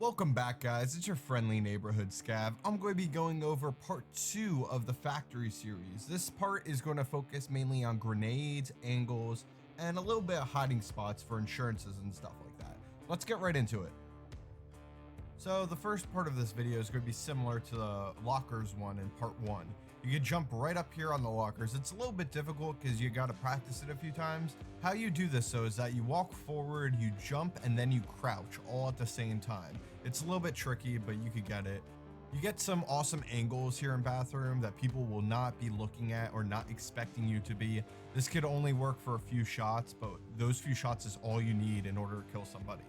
Welcome back, guys. It's your friendly neighborhood scav. I'm going to be going over part 2 of the factory series. This part is going to focus mainly on grenades, angles, and a little bit of hiding spots for insurances and stuff like that. Let's get right into it. So the first part of this video is going to be similar to the lockers one in part 1. You can jump right up here on the lockers. It's a little bit difficult because you got to practice it a few times. How you do this though is that you walk forward, you jump, and then you crouch all at the same time. It's a little bit tricky, but you could get it. You get some awesome angles here in Bathroom that people will not be looking at or not expecting you to be. This could only work for a few shots, but those few shots is all you need in order to kill somebody.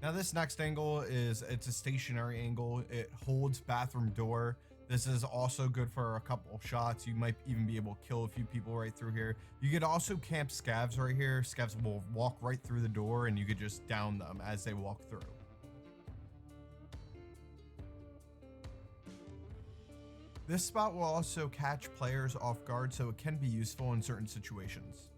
Now this next angle it's a stationary angle. It holds bathroom door. This is also good for a couple shots. You might even be able to kill a few people right through here. You could also camp scavs right here. Scavs will walk right through the door and you could just down them as they walk through. This spot will also catch players off guard, so it can be useful in certain situations.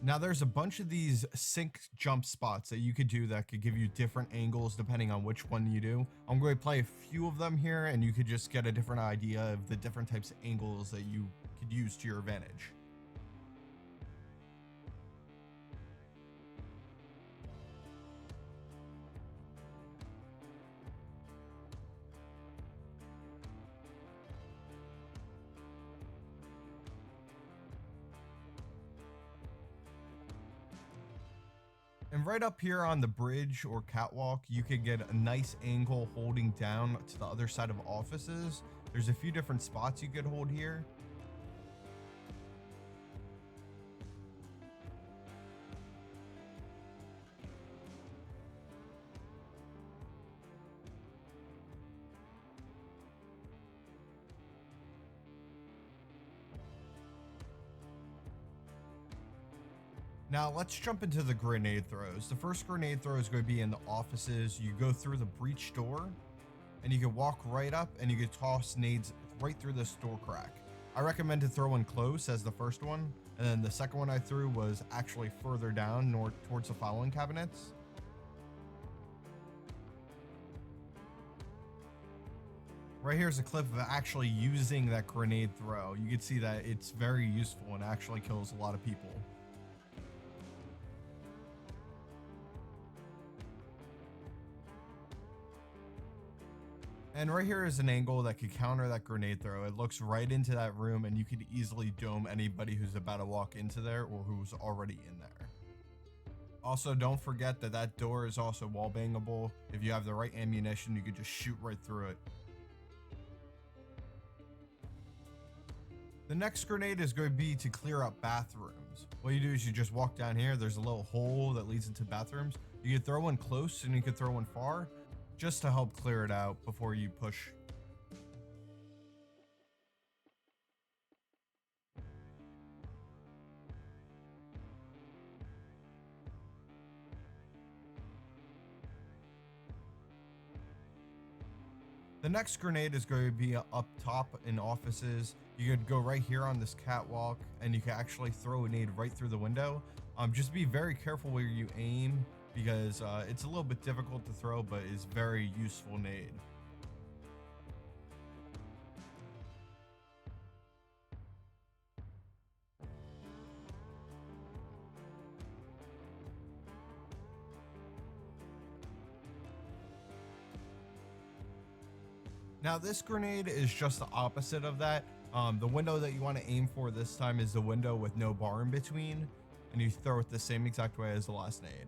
Now there's a bunch of these sync jump spots that you could do that could give you different angles depending on which one you do. I'm going to play a few of them here and you could just get a different idea of the different types of angles that you could use to your advantage. And right up here on the bridge or catwalk, you could get a nice angle holding down to the other side of offices. There's a few different spots you could hold here. Now let's jump into the grenade throws. The first grenade throw is going to be in the offices. You go through the breach door and you can walk right up and you can toss nades right through this door crack. I recommend to throw one close as the first one, and then the second one I threw was actually further down north towards the following cabinets. Right here is a clip of actually using that grenade throw. You can see that it's very useful and actually kills a lot of people. And right here is an angle that could counter that grenade throw. It looks right into that room and you could easily dome anybody who's about to walk into there or who's already in there. Also, don't forget that that door is also wall bangable. If you have the right ammunition, you could just shoot right through it. The next grenade is going to be to clear up bathrooms. What you do is you just walk down here. There's a little hole that leads into bathrooms. You can throw one close and you can throw one far, just to help clear it out before you push. The next grenade is going to be up top in offices. You could go right here on this catwalk and you can actually throw a nade right through the window. Just be very careful where you aim, because it's a little bit difficult to throw, but it's very useful nade. Now this grenade is just the opposite of that. The window that you want to aim for this time is the window with no bar in between, and you throw it the same exact way as the last nade.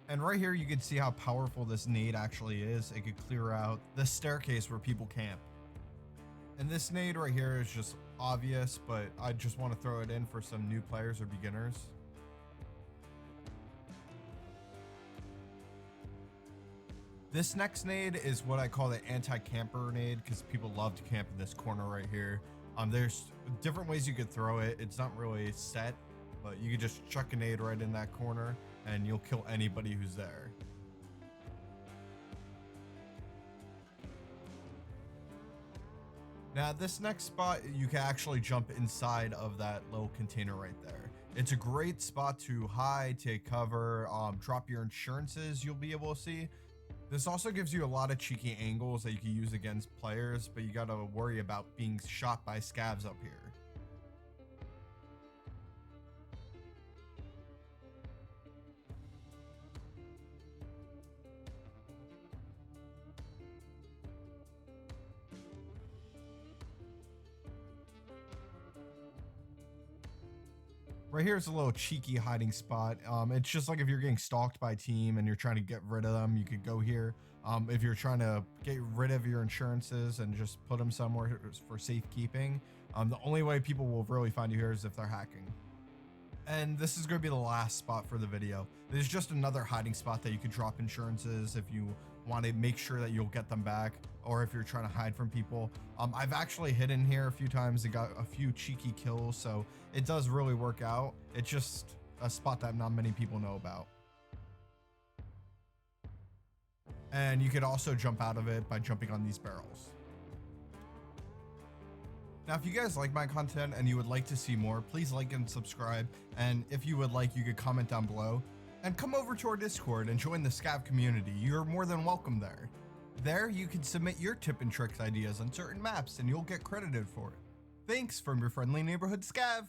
And right here you can see how powerful this nade actually is. It could clear out the staircase where people camp. And this nade right here is just obvious, but I just want to throw it in for some new players or beginners. This next nade is what I call the anti-camper nade, because people love to camp in this corner right here. There's different ways you could throw it. It's not really set, but you could just chuck a nade right in that corner. and you'll kill anybody who's there. Now, this next spot, you can actually jump inside of that little container right there. It's a great spot to hide, take cover, drop your insurances you'll be able to see. This also gives you a lot of cheeky angles that you can use against players, but you gotta worry about being shot by scavs up here. Right here is a little cheeky hiding spot. It's just like if you're getting stalked by a team and you're trying to get rid of them, you could go here. If you're trying to get rid of your insurances and just put them somewhere for safekeeping, the only way people will really find you here is if they're hacking. And this is going to be the last spot for the video. There's just another hiding spot that you could drop insurances if you want to make sure that you'll get them back, or if you're trying to hide from people. I've actually hidden here a few times and got a few cheeky kills, so it does really work out. It's just a spot that not many people know about. And you could also jump out of it by jumping on these barrels. Now, if you guys like my content and you would like to see more, please like and subscribe. And if you would like, you could comment down below. And come over to our Discord and join the Scav community. You're more than welcome there. There, you can submit your tip and tricks ideas on certain maps and you'll get credited for it. Thanks from your friendly neighborhood Scav.